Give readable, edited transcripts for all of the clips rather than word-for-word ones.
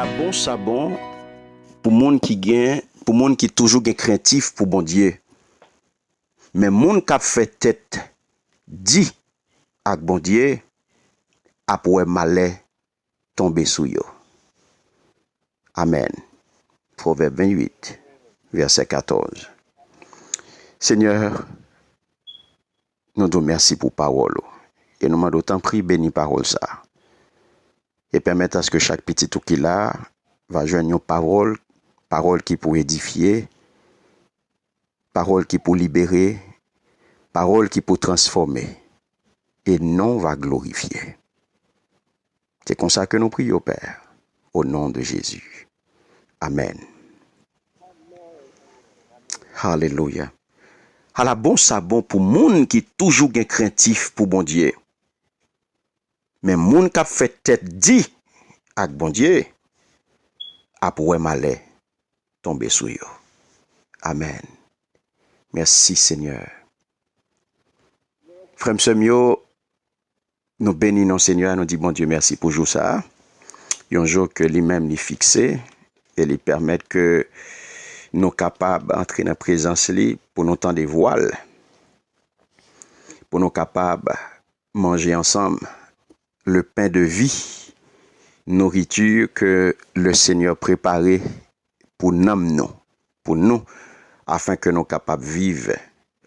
la bon sabon pour monde qui gagne, pour monde qui toujours gain craintif pour bon Dieu. Mais monde qui a fait tête dit avec bon Dieu après malheur tomber sous yo. Amen. Proverbe 28 verset 14. Seigneur, nous te remercions pour parole et nous demandons d'autant pris béni parole ça. Et permettre à ce que chaque petit tout qui là va joindre une parole qui pour édifier, parole qui pour libérer, parole qui pour transformer, et non va glorifier. C'est comme ça que nous prions, Père, au nom de Jésus. Amen. Alléluia. À la bon sabon pour moun qui toujours gen craintif pour bon Dieu. Mais moun qui fait tête dit avec bon Dieu, après malheur tomber sous yo. Amen. Merci Seigneur. Frère Msemio, nous bénissons Seigneur, nous disons bon Dieu merci pour jour ça. Un jour que lui-même lui fixé et lui permettre que nous capables d'entrer dans la présence li pour nous tendre des voiles. Pour nous capables manger ensemble le pain de vie, nourriture que le Seigneur préparé pour nous, afin que nous capables de vivre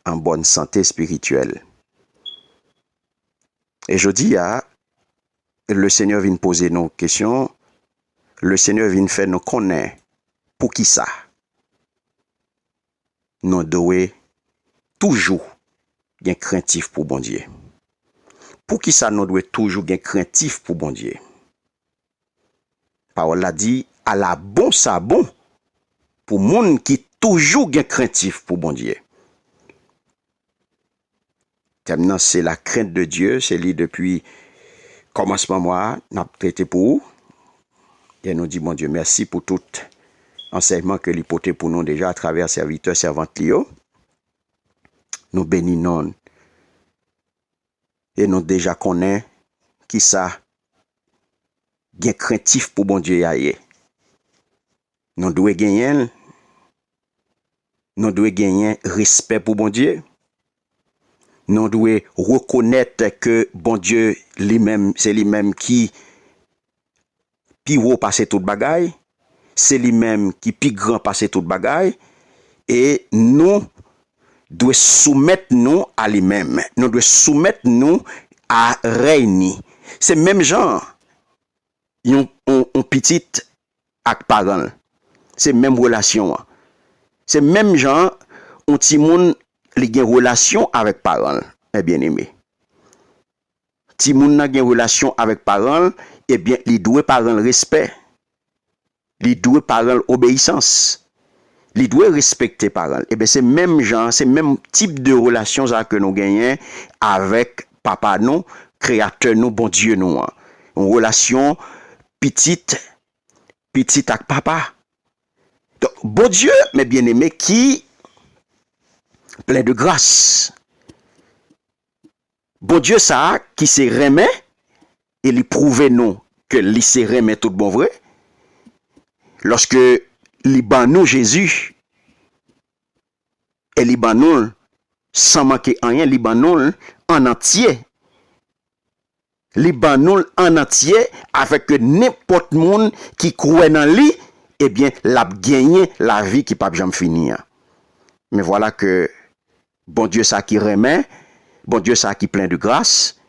en bonne santé spirituelle. Et je dis, le Seigneur vient poser nos questions, le Seigneur vient faire nous connaître pour qui ça. Nous devons toujours être craintif pour bon Dieu. Pour qui ça nous devons toujours être craintif pour bon Dieu. Parole l'a dit, à la bon sabon pour monde qui toujours est craintif pour bon Dieu. Maintenant, c'est la crainte de Dieu, c'est lui depuis commencement moi, n'a traité pour vous. Et nous dit bon Dieu merci pour tout enseignement que l'hypothèse pour nous déjà à travers serviteurs servantes Lio. Nous bénissons et nous déjà connaissons qui ça bien craintif pour bon Dieu aille. Nous devons gagner respect pour bon Dieu. Nous devons reconnaître que bon Dieu lui-même, c'est lui-même qui pi haut passer toute bagaille, c'est lui-même qui pi grand passer toute bagaille, et nous devons soumettre nous à lui-même. Nous devons soumettre nous à régner. C'est même genre, on petite avec parent. C'est même relation. C'est même genre, on ti moun li gen relation avec parent, eh bien aimé. Ti moun nan gen relation avec parent, eh bien, li doit parent respect. Li doit parent obéissance. Li doit respecter parent. Eh bien, c'est même genre, c'est même type de relation ça que nous gagnons avec papa nous, créateur nous, bon Dieu nous. Une relation petite avec papa. Donc, bon Dieu, mes bien-aimés, qui plein de grâce. Bon Dieu, ça, qui se remet, et lui prouve nous que lui se remet tout bon vrai. Lorsque lui ban nous Jésus, et lui ban nous sans manquer rien, lui ban nous en entier. Lui ban nous en entier avec que n'importe monde qui croit dans lui, eh bien, l'a gagné la vie qui pas jamais finir. Mais voilà que bon Dieu ça qui remet, bon Dieu ça qui plein de grâce,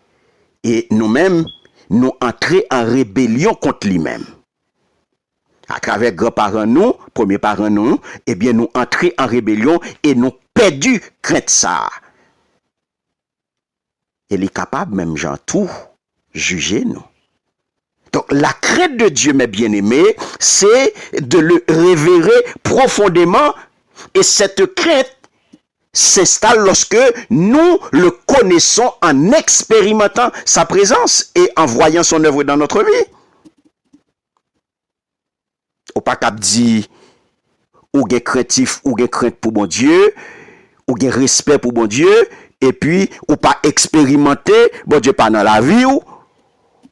et nous-mêmes, nous entrer en rébellion contre lui-même. À travers grands-parents nous, premiers parents nous, eh bien nous entrer en rébellion et nous perdu crainte ça. Il est capable même Jean tout juger nous. Donc la crainte de Dieu, mes bien-aimés, c'est de le révérer profondément, et cette crainte s'installe lorsque nous le connaissons en expérimentant sa présence et en voyant son œuvre dans notre vie. Ou pas cap dit ou gen craintif ou gen crainte pour bon Dieu, ou gen respect pour bon Dieu, et puis ou pas expérimenter bon Dieu pas dans la vie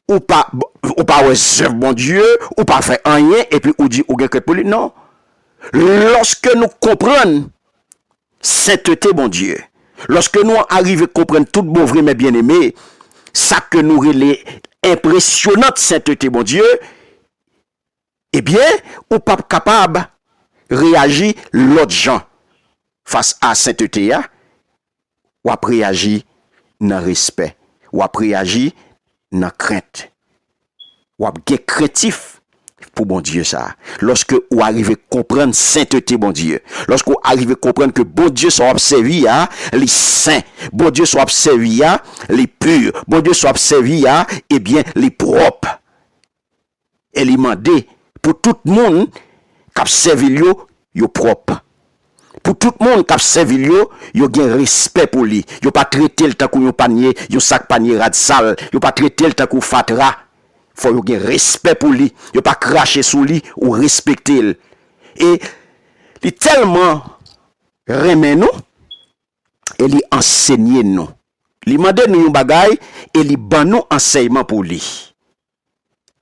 ou pas ou pas ouais bon Dieu, ou pas fait rien, et puis ou dit ou quelque pour lui. Non. Lorsque nous comprenons sainteté, bon Dieu, lorsque nous arrivons à comprendre tout bon vrai, mais bien aimé, ça que nous relais impressionnante sainteté, bon Dieu, eh bien, ou pas capable de réagir l'autre gens face à sainteté, ou à réagir dans respect, ou à réagir dans crainte, ou à être craintif pour bon Dieu ça. Lorsque vous arrivez à comprendre sainteté, bon Dieu, lorsque vous arrivez à comprendre que bon Dieu soit observé à les saints, bon Dieu soit observé à les purs, bon Dieu soit observé à, eh bien, les propres. Et les demander pour tout le monde qui a servi yo propre. Pour tout le monde qui a servi yo gen respect pour lui. Yo pas traiter le temps qu'on panier, yo sac panier rad sale, yo pas traiter le temps qu'on fatra. Faut yo gen respect pour lui, yo pas cracher sur lui ou respecter lui. Et il tellement remet nous et il enseigne nous. Il mande nous un bagay et il ban nous enseignement pour lui.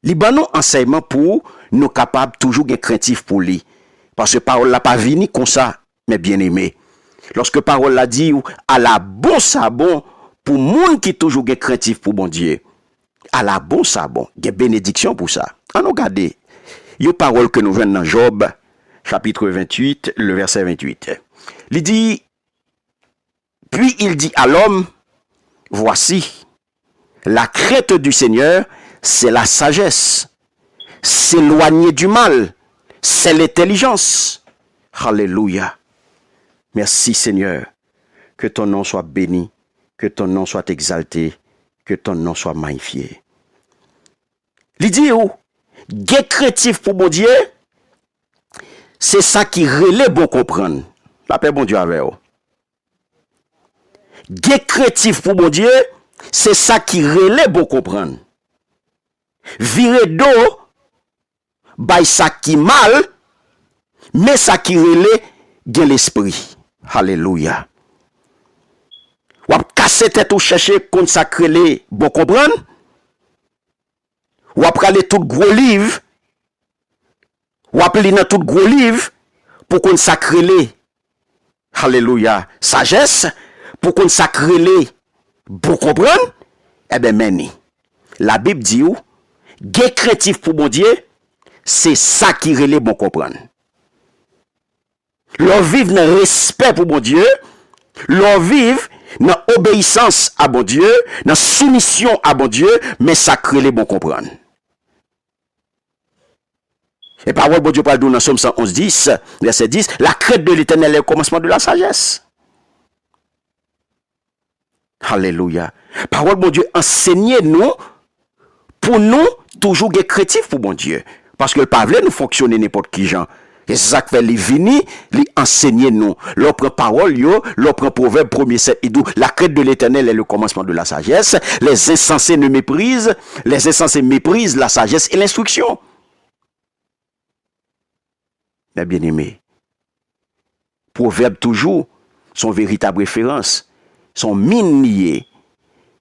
Il ban nous enseignement pour nous capables toujours gen craintif pour lui. Parce que parole la pas vini comme ça, mes bien-aimés. Lorsque parole la dit à la bon sabon pour monde qui toujours gen craintif pour bon Dieu. À la bon sabon, gen bénédiction pour ça. On regarde une parole que nous venons dans Job chapitre 28, le verset 28. Il dit puis il dit à l'homme, voici la crainte du Seigneur, c'est la sagesse. S'éloigner du mal, c'est l'intelligence. Alléluia. Merci Seigneur. Que ton nom soit béni, que ton nom soit exalté, que ton nom soit magnifié. Il dit où? Gè créatif pour bon Dieu, c'est ça qui relève bon comprendre. La paix bon Dieu avec vous. Gè créatif pour bon Dieu, c'est ça qui relève bon comprendre. Virer d'eau, bay ça qui mal, mais ça qui relève gen l'esprit. Alléluia. Ou ap casser tête ou chercher consacrer bon comprendre. Ou ap aller tout gros livre. Ou ap li dans tout gros livre pour consacrer alléluia sagesse pour consacrer bon comprendre. Eh ben meni. La Bible dit ou gè créatif pour bon Dieu, c'est ça qui relève bon comprendre. L'on vive dans respect pour bon Dieu, l'on vive dans obéissance à bon Dieu, dans soumission à bon Dieu, mais ça crée les bon comprendre. Et parole bon Dieu parle dans Somme 111, 10, verset 10, la crainte de l'Éternel est le commencement de la sagesse. Alléluia. Parole bon Dieu enseignez-nous pour nous toujours être créatifs pour bon Dieu. Parce que le pas nous fonctionner n'importe qui gens. Et c'est ça que fait les vini, les enseigner nous. L'autre parole, l'autre proverbe 1er 7, il dit, la crainte de l'Éternel est le commencement de la sagesse. Les insensés méprisent la sagesse et l'instruction. Mais bien aimé, proverbe toujours, son véritable référence, son mine lié.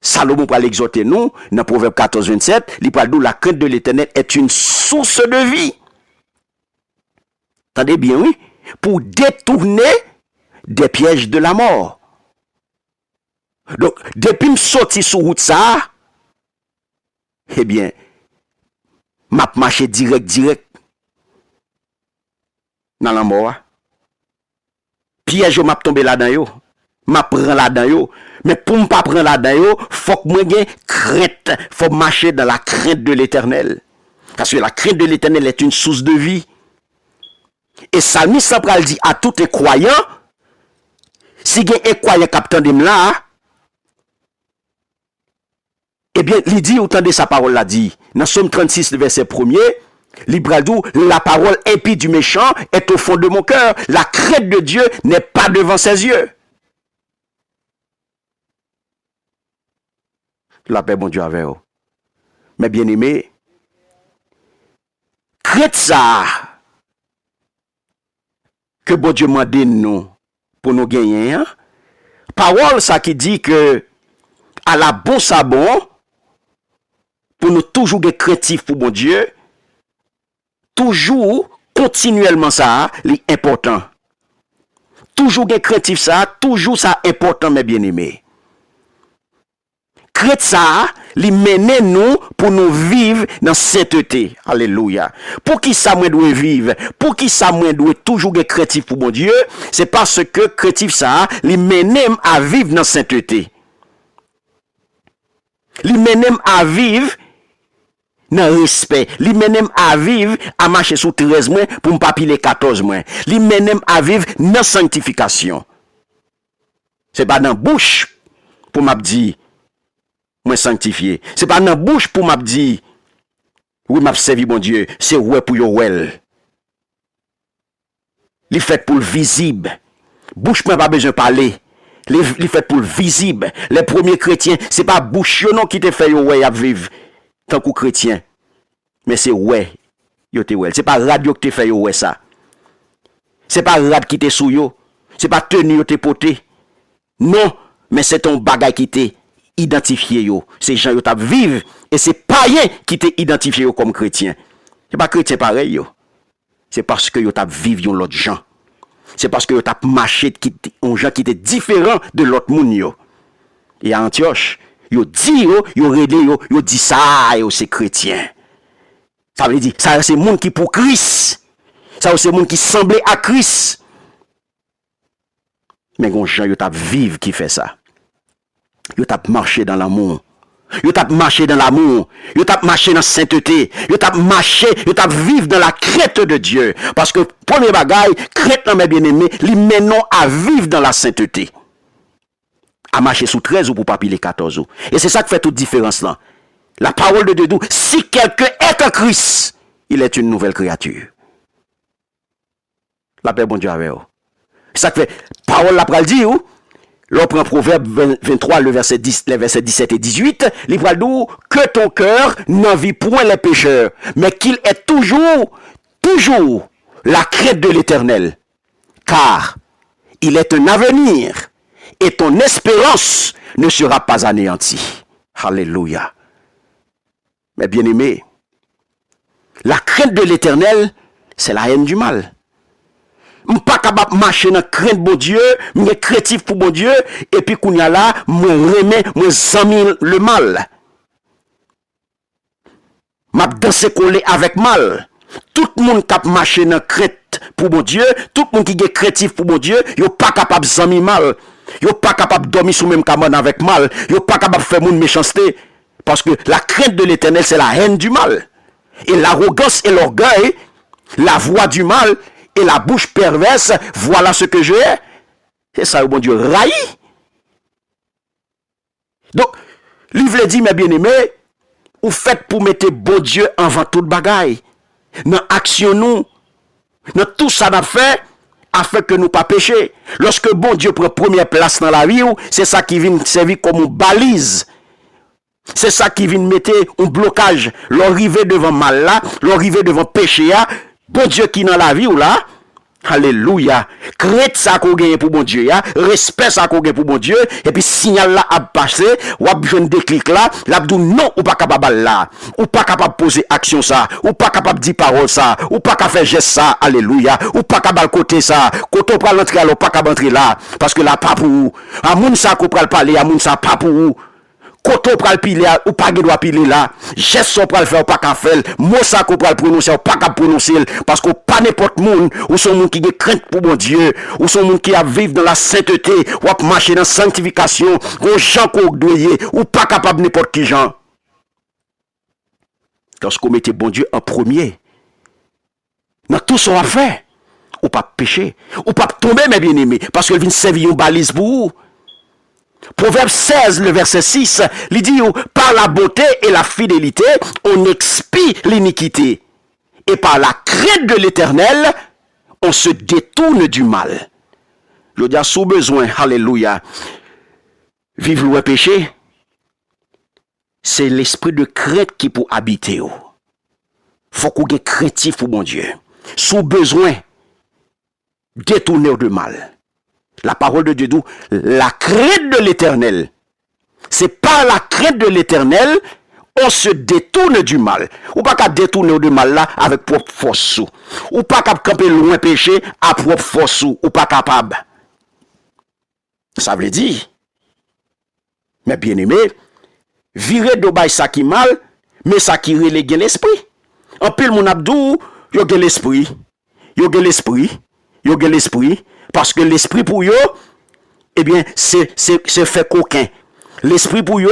Salomon pour l'exhorter nous, dans Proverbe 14, 27, il parle de la crainte de l'Éternel est une source de vie. Attendez bien, oui, pour détourner des pièges de la mort. Donc, depuis que je suis sorti sur route ça, eh bien, m'a marché direct dans la mort. Piège m'a tombé là-dedans yo. M'a prend là-dedans yo. Mais pour ne pas prendre là-dedans yo, faut que moi gagne crainte, faut marcher dans la crainte de l'Éternel. Parce que la crainte de l'Éternel est une source de vie. Et Salmi Sapral dit à tous les croyants, si vous avez un croyant captain de là, eh bien, il dit, autant de sa parole l'a dit, dans Somme 36, le verset 1er, Libradou, la parole impie du méchant est au fond de mon cœur. La crainte de Dieu n'est pas devant ses yeux. La paix, bon Dieu, avec vous. Mais bien aimé, crainte ça, que bon Dieu m'a dit nous, pour nous gagner, hein? Parole ça qui dit que, à la bon sabon, pour nous toujours être craintifs pour bon Dieu, toujours, continuellement ça, l'important. Toujours être craintif ça, toujours ça important, mes bien-aimés. Crête ça, li mène nous pour nous vivre dans sainteté. Alléluia. Pour qui ça moi doit vivre? Pour qui ça moi doit toujours être créatif pour mon Dieu? C'est parce que créatif ça, li mène à vivre dans sainteté. Li mène à vivre dans respect. Li mène à vivre à marcher sous 13 mois pour ne pas piler 14 mois. Li mène à vivre dans sanctification. C'est pas dans bouche pour m'a dit moi sanctifié. C'est pas dans bouche pour m'a dit oui m'a servi bon Dieu, c'est ouais pour yo well. Li fait pour le visible. Bouche moi pas besoin parler. Li fait pour le visible. Les premiers chrétiens, c'est pas bouche non qui te fait yo ouais à vivre tant que chrétien. Mais c'est ouais yo te well. C'est pas radio qui te fait yo ouais ça. C'est pas rad qui te sou yo. C'est pas tenue yo te poté. Non, mais c'est ton bagage qui te identifié yo. C'est gens yo t'a vivre et c'est païen qui te identifié yo comme chrétien. C'est pas chrétien pareil yo. C'est parce que yo t'a vivre yon l'autre gens. C'est parce que yo t'a marché qui on gens qui étaient différents de l'autre monde yo. Et à Antioche, yo dit yo relé yo dit ça yo c'est chrétien. Ça veut dire ça c'est monde qui pour Christ. Ça c'est monde qui semblait à Christ. Mais gon gens yo t'a vivre qui fait ça. Yo t'a marché dans l'amour. Yo t'a marché dans l'amour. Yo t'a marché dans la sainteté. Yo t'a marché, yo t'a vivre dans la crête de Dieu. Parce que premier bagaille, crête dans mes bien-aimés, li menons à vivre dans la sainteté. À marcher sous 13 ou pour pas piler 14 ou. Et c'est ça qui fait toute différence là. La parole de Dieu dit, si quelqu'un est en Christ, il est une nouvelle créature. La paix bon Dieu avec vous. C'est ça qui fait, parole la pral dit ou? L'on prend Proverbe 23, le verset 10, les versets 17 et 18, il va dire que ton cœur n'envie point les pécheurs, mais qu'il est toujours la crainte de l'Éternel, car il est un avenir et ton espérance ne sera pas anéantie. Alléluia. Mais bien aimé, la crainte de l'Éternel, c'est la haine du mal. Je ne suis pas capable de marcher dans la crainte de bon Dieu, je suis créatif pour bon Dieu, et puis qu'on y a là, je remets, je examine le mal. Je danse collé avec mal. Tout le monde qui marche dans la crainte pour bon Dieu, tout le monde qui est créatif pour bon Dieu, il n'est pas capable de examiner mal. Il n'est pas capable de dormir sous même cabane avec mal. Il n'est pas capable de faire mon méchanceté. Parce que la crainte de l'Éternel, c'est la haine du mal. Et l'arrogance et l'orgueil, la voix du mal, et la bouche perverse, voilà ce que je hais. C'est ça, bon Dieu, raï. Donc, livre dit, mes bien-aimés, ou faites pour mettre bon Dieu avant toute bagaille. Dans action nous, dans tout ça n'a fait, afin que nous pas pécher. Lorsque bon Dieu prend première place dans la vie, c'est ça qui vient servir comme une balise. C'est ça qui vient mettre un blocage. L'arrivée devant mal là, l'arrivée devant péché là, bon Dieu qui dans la vie ou là, alléluia, crête ça qu'on gagne pour bon Dieu, ya, respect ça qu'on gagne pour bon Dieu, et puis signal là a passé, ou a besoin de déclic là, l'abdou non, ou pas capable là, ou pas capable poser action ça, ou pas capable dire parole ça, ou pas capable faire geste ça, alléluia, ou pas capable côté ça, quand on prend l'entrée là, ou pas capable entrer là, parce que là pas pour vous, à moun ça qu'on pral parler, à moun ça pas pour vous. Koto pral pile ou pas doit piler là, geste so pral faire ou pas ka faire, mot ça qu'on pral prononcer ou pas ka prononcer parce que pas n'importe monde ou son monde qui a crainte pour bon Dieu, ou son monde qui a vivre dans la sainteté, ou a marcher dans la sanctification, ou gens qu'on doyer ou pas capable n'importe qui gens. Lorsqu'on mettait bon Dieu en premier, dans tout ce qu'on a fait, ou pas pécher, ou pas tomber mes bien-aimés parce qu'il vient servir une balise pour vous. Proverbe 16, le verset 6, il dit, par la beauté et la fidélité, on expie l'iniquité. Et par la crainte de l'Éternel, on se détourne du mal. Je dis, sous besoin, alléluia, vivre le péché, c'est l'esprit de crainte qui peut habiter. Faut qu'on ait craintif pour mon Dieu. Sous besoin, détourner du mal. La parole de Dieu dit, la crainte de l'Éternel. C'est par la crainte de l'Éternel, on se détourne du mal. Ou pas qu'à détourner du mal là avec propre force. Ou pas qu'à camper loin péché à propre force. Ou pas capable. Ça veut dire, mais bien aimé, virer de bail ça qui mal, mais ça qui relègue l'esprit. En pile mon abdou, yo gen l'esprit. Yo gen l'esprit. Yo gen l'esprit. Parce que l'esprit pour yo, eh bien, c'est fait coquin. L'esprit pour yo,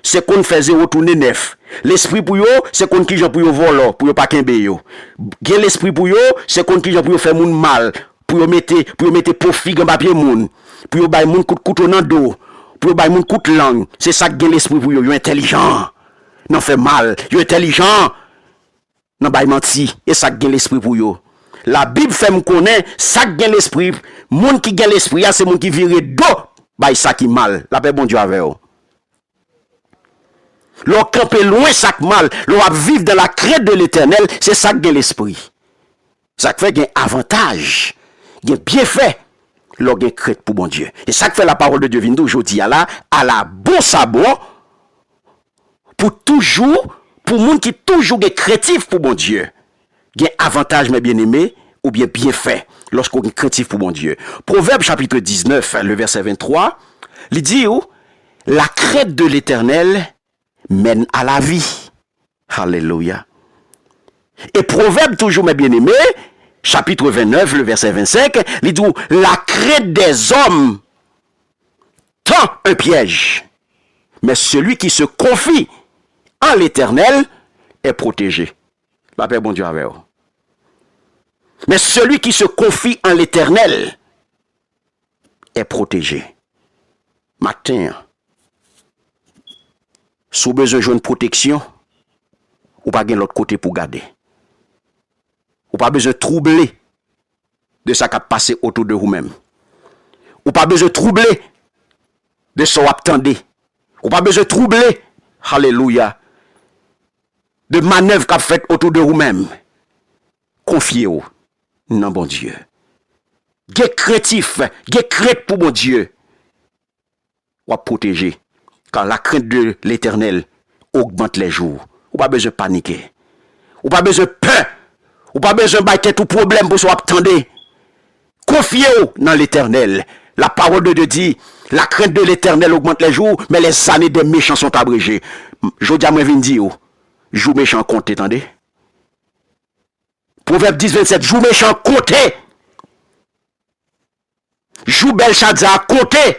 c'est qu'on faisait retourner neuf. L'esprit pour yo, c'est qu'on qui j'en pour yo voler, pour yo pas kembe yo. Gen l'esprit pour yo, c'est qu'on qui j'en pour yo faire moun mal, pour yo mettre profit dans papier moun, pour yo bay moun couteau dans dos, pour yo bay moun coup de langue. C'est ça que gen l'esprit pour yo, yo intelligent. Non fait mal, yo intelligent. Non bay menti, et ça que gen l'esprit pour yo. La Bible fait me connaître ça que gen l'esprit. Moun qui gen l'esprit, c'est moun qui vire do bay ça qui mal. La paix bon Dieu avec vous. L'on campe loin ça mal, l'on va vivre dans la crainte de l'Éternel, c'est ça que l'esprit. Ça fait un avantage, un bienfait, l'on a crainte pour bon Dieu. Et ça fait la parole de Dieu vient aujourd'hui à la bon sabot, pour toujours, pour monde qui toujours est créatif pour bon Dieu. Il y a avantage, mes bien-aimés, ou bien bienfait, lorsqu'on est créatif pour bon Dieu. Proverbe chapitre 19, le verset 23, il dit, la crainte de l'Éternel mène à la vie. Alléluia. Et Proverbe, toujours mes bien-aimés, chapitre 29, le verset 25, il dit, la crainte des hommes tend un piège, mais celui qui se confie en l'Éternel est protégé. La paix, bon Dieu, avec vous. Mais celui qui se confie en l'Éternel est protégé. Matin, si vous avez besoin de protection, ou pas de l'autre côté pour garder. Ou pas besoin de troubler de ça qui a passé autour de vous-même. Ou pas besoin de troubler de ce que vous attendez. Ou pas besoin de troubler, alléluia, de manœuvres qu'a fait autour de vous-même. Confiez-vous dans bon Dieu. Gè créatif, gè crainte pour mon Dieu. Ou à protéger. Car la crainte de l'Éternel augmente les jours. Ou pas besoin de paniquer. Ou pas besoin de peur. Ou pas besoin de battre tout problème pour soit attendre. Confiez-vous dans l'Éternel. La parole de Dieu dit, la crainte de l'Éternel augmente les jours, mais les années des méchants sont abrégées. Je dis à moi, dire, jour méchant compté, attendez. Proverbe 10, 27, jour méchant compté. Jour Belshazzar compté.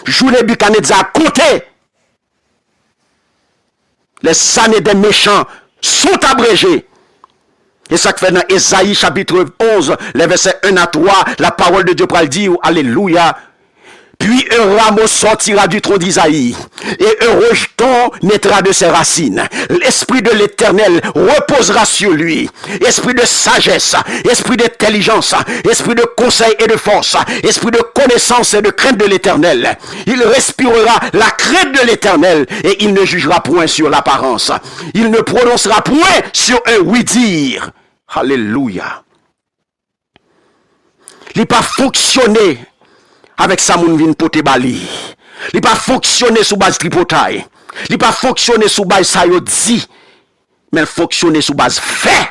Jour Nebuchadnezzar compté. Les années des méchants sont abrégées. Et ça fait dans Ésaïe chapitre 11, les versets 1 à 3, la parole de Dieu pour le dire, alléluia. Puis un rameau sortira du tronc d'Isaïe, et un rejeton naîtra de ses racines. L'esprit de l'Éternel reposera sur lui. Esprit de sagesse, esprit d'intelligence, esprit de conseil et de force, esprit de connaissance et de crainte de l'Éternel. Il respirera la crainte de l'Éternel, et il ne jugera point sur l'apparence. Il ne prononcera point sur un oui-dire. Alléluia. Il n'a pas fonctionné avec sa moun vin pote bali. Il pas fonctionner sous base tripotaille. Il pas fonctionner sous base ça yo dit. Mais il fonctionner sous base fait.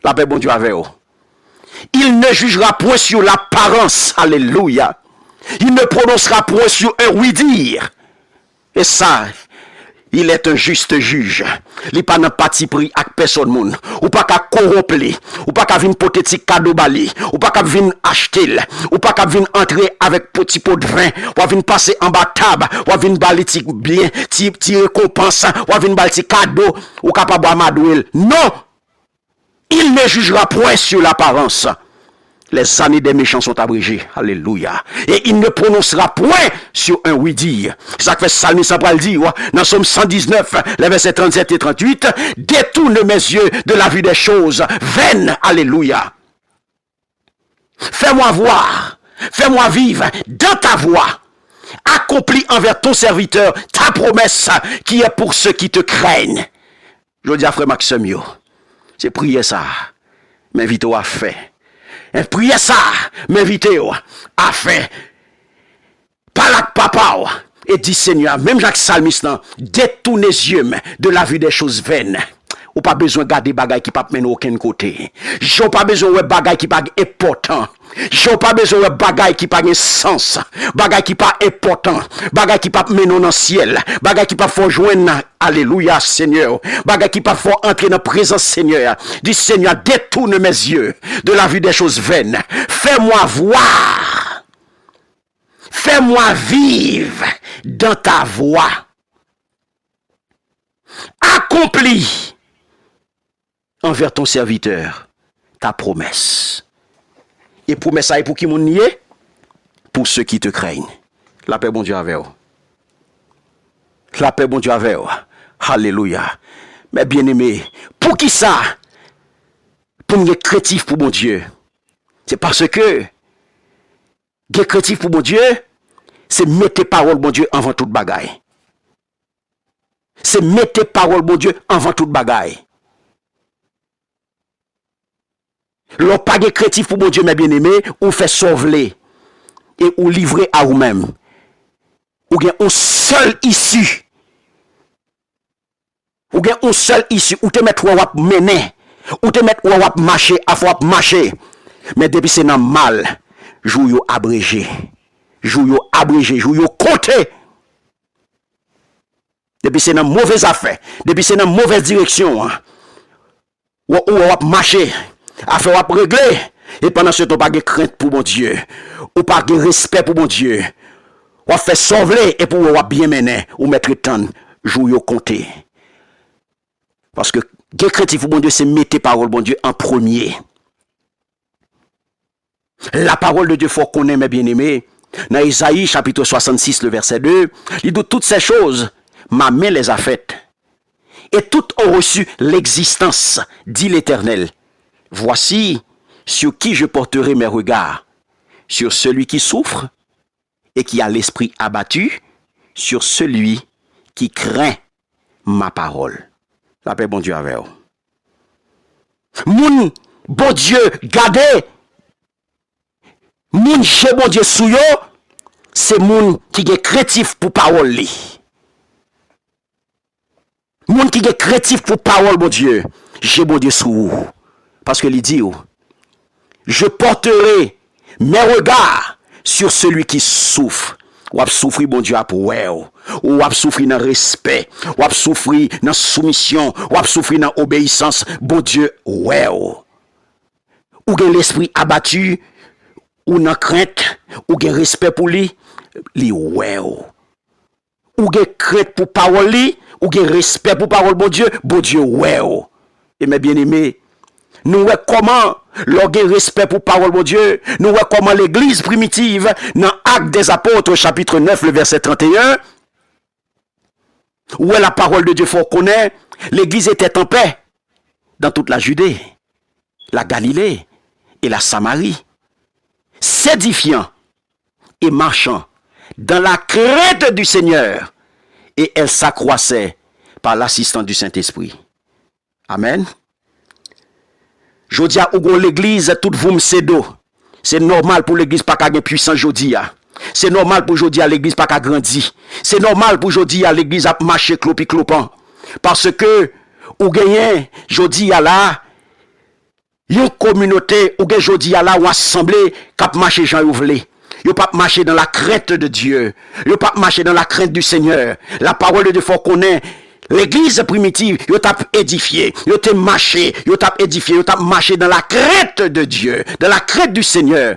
La paix bon Dieu avec vous. Il ne jugera point sur l'apparence. Alléluia. Il ne prononcera point sur un oui-dire. Et ça, il est un juste juge. Il n'est pas dans parti pris avec personne moun. Ou pas qu'à corrompre, ou pas qu'à venir porter petit cadeau bali, ou pas qu'à venir acheter, ou pas qu'à venir entrer avec petit pot de vin, ou à venir passer en bas table, ou à venir bali ti bien, ti récompense, ou à venir bali ti cadeau, ou capable amadouel. Non! Il ne jugera point sur l'apparence. Les années des méchants sont abrégées. Alléluia. Et il ne prononcera point sur un oui-dire. C'est ça que fait Salmi Sabral dit, dans Somme 119, les versets 37 et 38, détourne mes yeux de la vue des choses vaines. Alléluia. Fais-moi voir, fais-moi vivre dans ta voie. Accomplis envers ton serviteur ta promesse qui est pour ceux qui te craignent. Je dis à frère Maxime, c'est prier ça. M'invite à faire. Et priez ça, m'invitez à faire. Pas là papa, Et dit Seigneur, même Jacques Salmiste, détournez les yeux de la vue des choses vaines. Ou pas besoin de garder bagay qui pas mener aucun côté. J'ai pas besoin de bagay qui pas important. J'ai pas besoin de bagay qui pas de sens. Bagay qui pas important. Bagay qui pas mener dans le ciel. Bagay qui pas faut joindre. Alléluia Seigneur. Bagay qui pas faut entrer dans la présence Seigneur. Dis Seigneur, détourne mes yeux de la vue des choses vaines. Fais-moi voir. Fais-moi vivre dans ta voie. Accomplis envers ton serviteur ta promesse. Et promesse ça est pour qui m'ont nié? Pour ceux qui te craignent. La paix bon Dieu avec vous. La paix bon Dieu avec vous. Alléluia. Mais bien aimé, pour qui ça? Pour me créatif pour mon Dieu. C'est parce que être créatif pour mon Dieu, c'est mettre parole bon Dieu avant toute bagaille. C'est mettre parole bon Dieu avant toute bagaille. L'on pas de créatif pour mon Dieu, mes bien-aimés, ou fait sauver et ou livrer à vous-même. Ou bien un seul issue. Ou bien un seul issue. Ou te mettre où wap mener. Ou te mettre où wap marcher, à fois marcher. Mais depuis c'est dans mal, jou yo abrégé. Jou yo abrégé, jou yo compté. Depuis c'est dans mauvaise affaire. Depuis c'est dans mauvaise direction. Ou wap marcher. Affaire wap régler. Et pendant ce temps, pas de crainte pour mon Dieu. Ou pas de respect pour mon Dieu. Ou fait sauver et pour ou bien mener. Ou mettre temps, jou yo compté. Parce que, de créatif pour mon Dieu, c'est mettre parole, mon Dieu, en premier. La parole de Dieu, faut qu'on ait, mes bien-aimés. Dans Isaïe, chapitre 66, le verset 2, il dit toutes ces choses, ma main les a faites. Et toutes ont reçu l'existence, dit l'Éternel. Voici sur qui je porterai mes regards. Sur celui qui souffre et qui a l'esprit abattu, sur celui qui craint ma parole. La paix, bon Dieu, avec vous. Moun, bon Dieu, gardez. Moun, chez bon Dieu, sou yo, c'est moun qui est créatif pour parole li. Moun qui est créatif pour parole, bon Dieu, j'ai bon Dieu sou. Parce que il dit, je porterai mes regards sur celui qui souffre. Ou ap souffrir, bon Dieu, ap ouel. Ou ap souffrir dans respect. Ou ap souffrir dans soumission. Ou ap souffrir dans obéissance. Bon Dieu, ouel. Ou gen l'esprit abattu. Ou dans crainte. Ou gen respect pour lui. Li ouel. Ou gen crainte pour parole li. Ou gen respect pour parole, bon Dieu. Bon Dieu, ouel. Et mes bien-aimés, nous voyons comment l'orgueil respect pour parole de Dieu. Nous voyons comment l'église primitive, dans Actes des Apôtres, chapitre 9, le verset 31, où la parole de Dieu faut connaître, l'église était en paix dans toute la Judée, la Galilée et la Samarie, s'édifiant et marchant dans la crainte du Seigneur, et elle s'accroissait par l'assistance du Saint-Esprit. Amen. Jodia ou l'église tout vous m'sedo. C'est normal pour l'église pas qu'à puissant jodia. C'est normal pour jodia l'église pas qu'à grandi. C'est normal pour jodia l'église a marcher clopi clopan. Parce que ou gagné jodia là une communauté ou gagné jodia là ou assemblée cap marcher Jean ouvlé. Yo pas marcher dans la crainte de Dieu. Yo pas marcher dans la crainte du Seigneur. La parole de Dieu faut connaître. L'église primitive, yo t'a édifié, yo t'a marché, yo t'a édifié, yo t'a marché dans la crainte de Dieu, dans la crainte du Seigneur.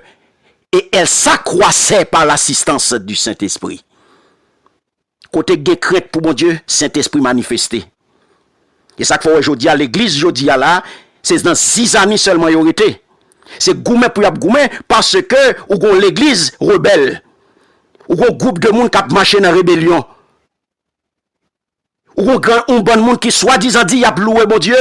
Et elle s'accroissait par l'assistance du Saint-Esprit. Côté de crainte pour mon Dieu, Saint-Esprit manifesté. Et ça qu'il faut aujourd'hui à l'église, aujourd'hui là, c'est dans 6 années seulement y aurait été. C'est goumé pour y goumé parce que ou gon l'église rebelle. Ou gon groupe de monde qui a marché dans rébellion. Ou un bon monde qui soi-disant dit y a loué bon Dieu,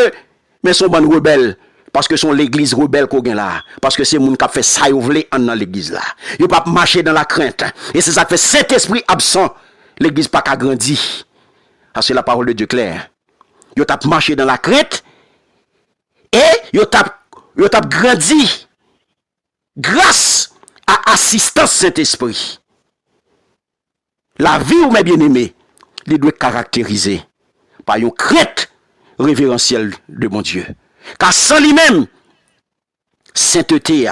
mais son bon rebelle. Parce que son l'église rebelle qu'on gagne là. Parce que c'est monde qui a fait ça ou vle en dans l'église là. Il pas marcher dans la crainte. Et c'est ça qui fait Saint-Esprit absent. L'église pas qu'à grandir. Parce que la parole de Dieu claire. Il t'a marché dans la crainte. Et il t'a grandi. Grâce à assistance Saint-Esprit. La vie ou mes bien-aimés, il doit caractériser par une crainte révérentielle de mon Dieu. Car sans lui-même, sainteté,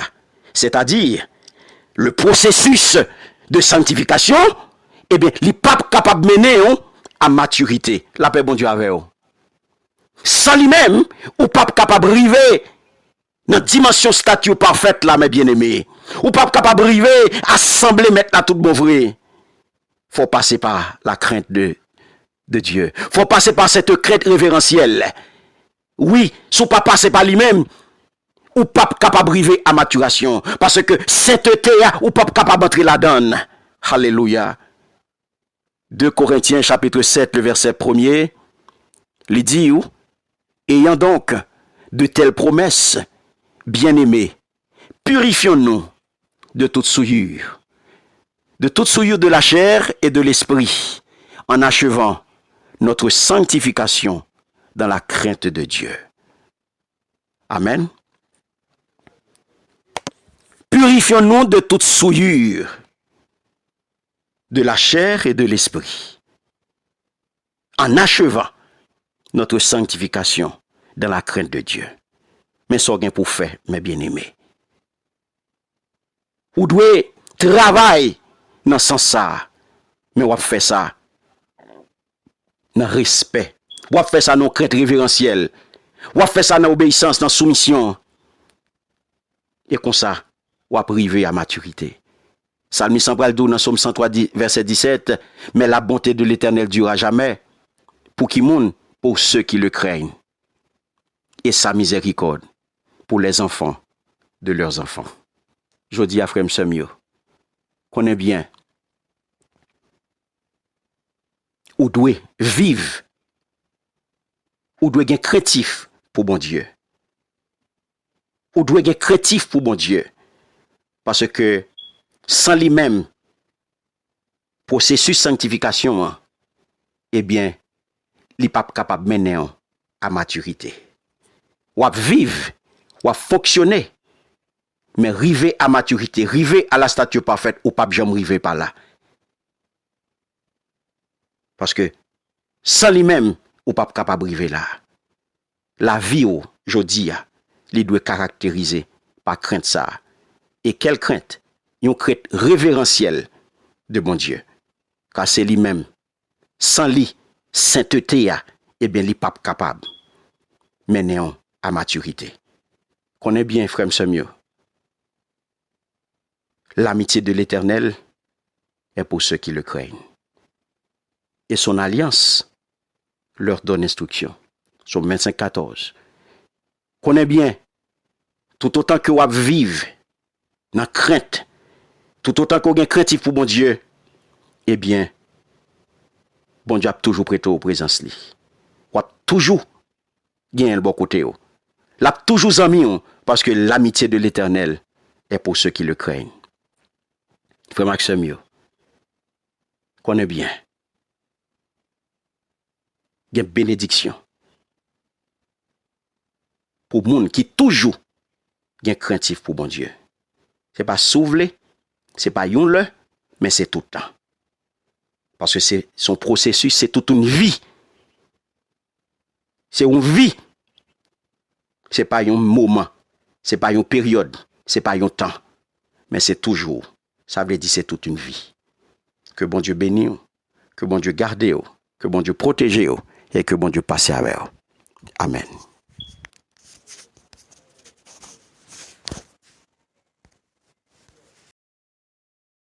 c'est-à-dire le processus de sanctification, eh bien, il n'est pas capable de mener à maturité. La paix, bon Dieu, avec vous. Sans lui-même, ou pas capable de arriver dans la dimension statue parfaite, là, mes bien-aimés. Ou pas capable de arriver à assembler mettre là tout bon vrai. Faut passer par la crainte de Dieu. Faut passer par cette crainte révérentielle. Oui, si pas passer par lui-même, ou pas capable d'arriver à maturation. Parce que sainteté, ou pas capable d'entrer là-dedans. Alléluia. 2 Corinthiens chapitre 7, le verset 1er, il dit, ayant donc de telles promesses, bien-aimés, purifions-nous de toute souillure de la chair et de l'esprit, en achevant notre sanctification dans la crainte de Dieu. Amen. Purifions-nous de toute souillure de la chair et de l'esprit, en achevant notre sanctification dans la crainte de Dieu. Mais ça rien pour faire, mes bien-aimés. Vous devez travailler dans ce sens ça, mais vous fait ça dans respect. Vous fait ça dans crainte révérentielle. Vous fait ça dans obéissance, dans soumission. Et comme ça, vous arrivez à maturité. Psalmiste central dans Somme 103, verset 17, mais la bonté de l'Éternel durera jamais. Pour qui monde? Pour ceux qui le craignent. Et sa miséricorde pour les enfants de leurs enfants. Je dis à frère Msemio, connais bien, ou doit vivre, ou doit être créatif pour bon Dieu. Ou doit être créatif pour bon Dieu. Parce que sans lui-même, processus sanctification, eh bien, il n'est pas capable de mener à maturité. Ou à vivre, ou à fonctionner, mais arriver à maturité, arriver à la stature parfaite, ou pas jamais arriver par là. Parce que sans lui-même, ou pas capable d'arriver là. La vie, je dis, il doit caractériser par crainte ça. Et quelle crainte? Une crainte révérentielle de mon Dieu. Car c'est lui-même. Sans lui, sainteté, eh bien, il n'est pas capable de mener à maturité. Connais bien, frère Msemio. L'amitié de l'Éternel est pour ceux qui le craignent. Et son alliance leur donne instruction. Somme 25, 14. Connais bien, tout autant que vous vivez dans crainte, tout autant que vous êtes craintif pour bon Dieu, eh bien, bon Dieu a toujours prêté aux présences. Vous avez toujours gagné le bon côté. L'a toujours ami, parce que l'amitié de l'Éternel est pour ceux qui le craignent. Frère Maxime, connais bien. Il y a une bénédiction pour les gens qui toujours sont craintifs pour bon Dieu. Ce n'est pas souffler, ce n'est pas yon le, mais c'est tout le temps. Parce que c'est son processus, c'est toute une vie. C'est une vie. Ce n'est pas un moment, ce n'est pas une période, ce n'est pas un temps, mais c'est toujours. Ça veut dire c'est toute une vie. Que bon Dieu bénisse, que bon Dieu garde, que bon Dieu protège et que bon Dieu passe avec vous. Amen.